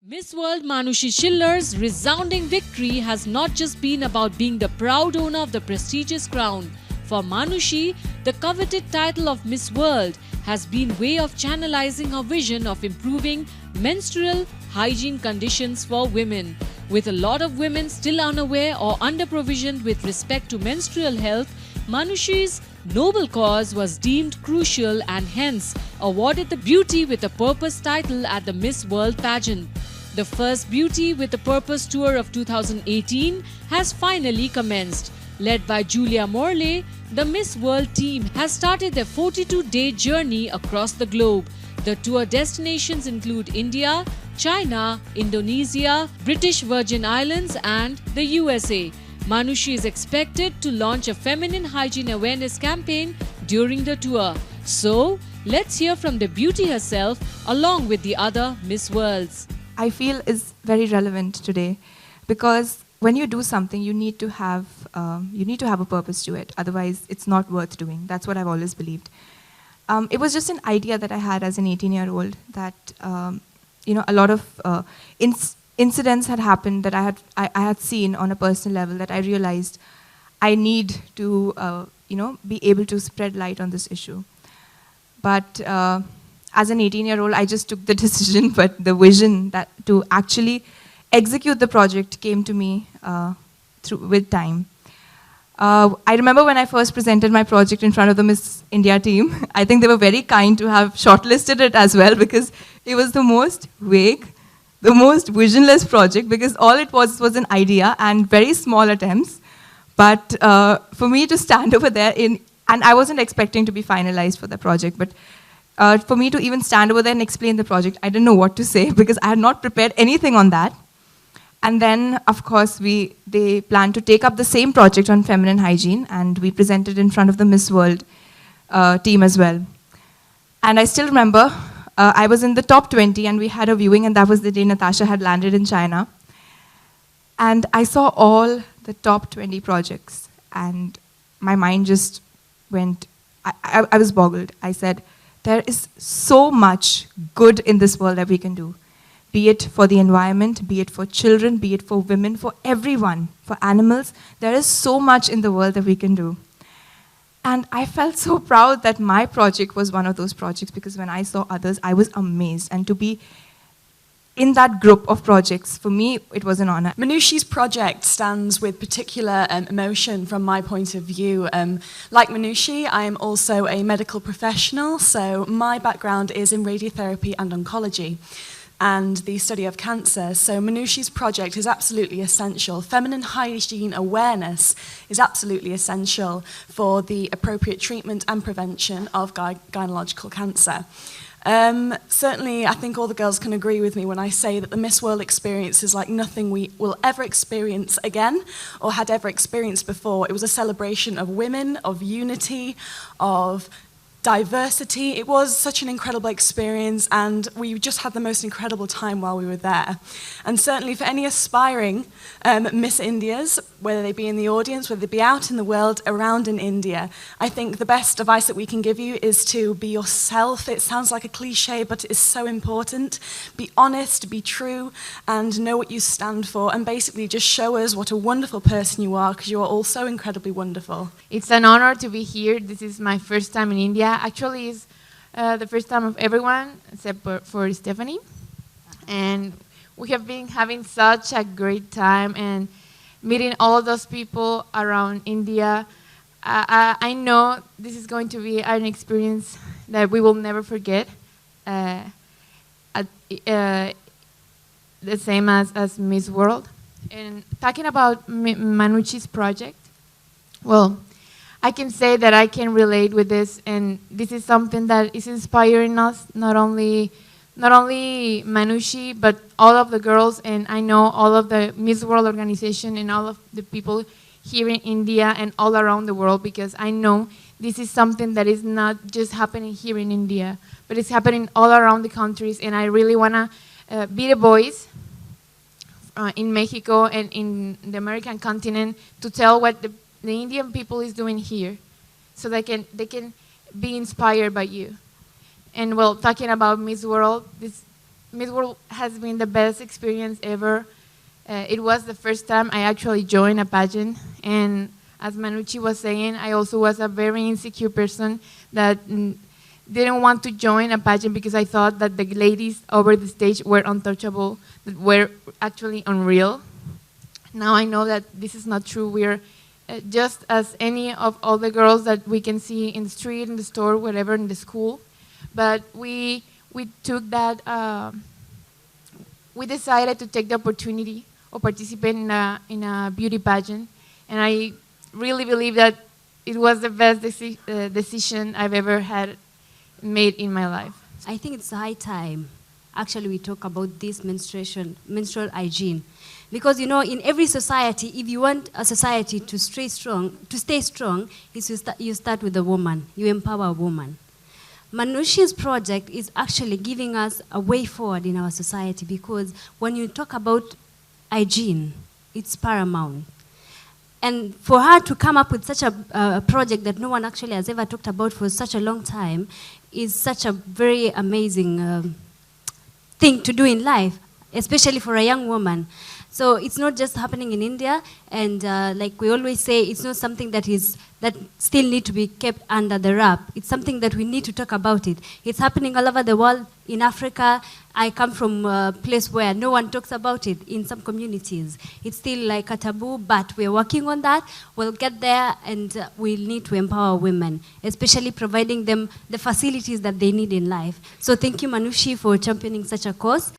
Miss World Manushi Schiller's resounding victory has not just been about being the proud owner of the prestigious crown. For Manushi, the coveted title of Miss World has been a way of channelizing her vision of improving menstrual hygiene conditions for women. With a lot of women still unaware or underprovisioned with respect to menstrual health, Manushi's noble cause was deemed crucial and hence awarded the Beauty with a Purpose title at the Miss World pageant. The first Beauty with a Purpose tour of 2018 has finally commenced. Led by Julia Morley, the Miss World team has started their 42-day journey across the globe. The tour destinations include India, China, Indonesia, British Virgin Islands and the USA. Manushi is expected to launch a feminine hygiene awareness campaign during the tour. So, let's hear from the beauty herself along with the other Miss Worlds. I feel is very relevant today because when you do something, you need to have a purpose to it. Otherwise, it's not worth doing. That's what I've always believed. It was just an idea that I had as an 18-year-old that a lot of incidents had happened that I had seen on a personal level that I realized I need to be able to spread light on this issue. But as an 18-year-old, I just took the decision, but the vision that to actually execute the project came to me with time. I remember when I first presented my project in front of the Miss India team, I think they were very kind to have shortlisted it as well because it was the most vague, the most visionless project because all it was an idea and very small attempts. But for me to stand over there and I wasn't expecting to be finalized for the project, but for me to even stand over there and explain the project, I didn't know what to say because I had not prepared anything on that. And then, of course, they planned to take up the same project on feminine hygiene, and we presented in front of the Miss World team as well. And I still remember, I was in the top 20, and we had a viewing, and that was the day Natasha had landed in China. And I saw all the top 20 projects, and my mind just went, I was boggled. I said, there is so much good in this world that we can do. Be it for the environment, be it for children, be it for women, for everyone, for animals. There is so much in the world that we can do. And I felt so proud that my project was one of those projects because when I saw others, I was amazed. And to be in that group of projects, for me, it was an honor. Manushi's project stands with particular emotion from my point of view. Like Manushi, I am also a medical professional, so my background is in radiotherapy and oncology and the study of cancer. So Manushi's project is absolutely essential. Feminine hygiene awareness is absolutely essential for the appropriate treatment and prevention of gynecological cancer. Certainly, I think all the girls can agree with me when I say that the Miss World experience is like nothing we will ever experience again or had ever experienced before. It was a celebration of women, of unity, of diversity. It was such an incredible experience and we just had the most incredible time while we were there. And certainly for any aspiring Miss Indias, whether they be in the audience, whether they be out in the world, around in India, I think the best advice that we can give you is to be yourself. It sounds like a cliche, but it is so important. Be honest, be true, and know what you stand for, and basically just show us what a wonderful person you are, because you are all so incredibly wonderful. It's an honor to be here. This is my first time in India. Actually, it's the first time of everyone except for Stephanie. And we have been having such a great time and meeting all those people around India. I know this is going to be an experience that we will never forget. The same as Miss World. And talking about Manushi's project, well, I can say that I can relate with this, and this is something that is inspiring us, not only Manushi, but all of the girls, and I know all of the Miss World organization and all of the people here in India and all around the world, because I know this is something that is not just happening here in India, but it's happening all around the countries, and I really want to be the voice in Mexico and in the American continent to tell what the Indian people is doing here, so they can be inspired by you. And well, talking about Miss World, Miss World has been the best experience ever. It was the first time I actually joined a pageant, and as Manucci was saying, I also was a very insecure person that didn't want to join a pageant because I thought that the ladies over the stage were untouchable, that were actually unreal. Now I know that this is not true. We're just as any of all the girls that we can see in the street, in the store, whatever, in the school. But we took that, we decided to take the opportunity or participate in a beauty pageant. And I really believe that it was the best decision I've ever had made in my life. I think it's high time. Actually, we talk about this menstrual hygiene. Because, you know, in every society, if you want a society to stay strong, you start with a woman. You empower a woman. Manushi's project is actually giving us a way forward in our society, because when you talk about hygiene, it's paramount. And for her to come up with such a project that no one actually has ever talked about for such a long time is such a very amazing thing to do in life, especially for a young woman. So it's not just happening in India, and like we always say, it's not something that still need to be kept under the wrap. It's something that we need to talk about it. It's happening all over the world. In Africa, I come from a place where no one talks about it in some communities. It's still like a taboo, but we're working on that. We'll get there, and we'll need to empower women, especially providing them the facilities that they need in life. So thank you, Manushi, for championing such a cause.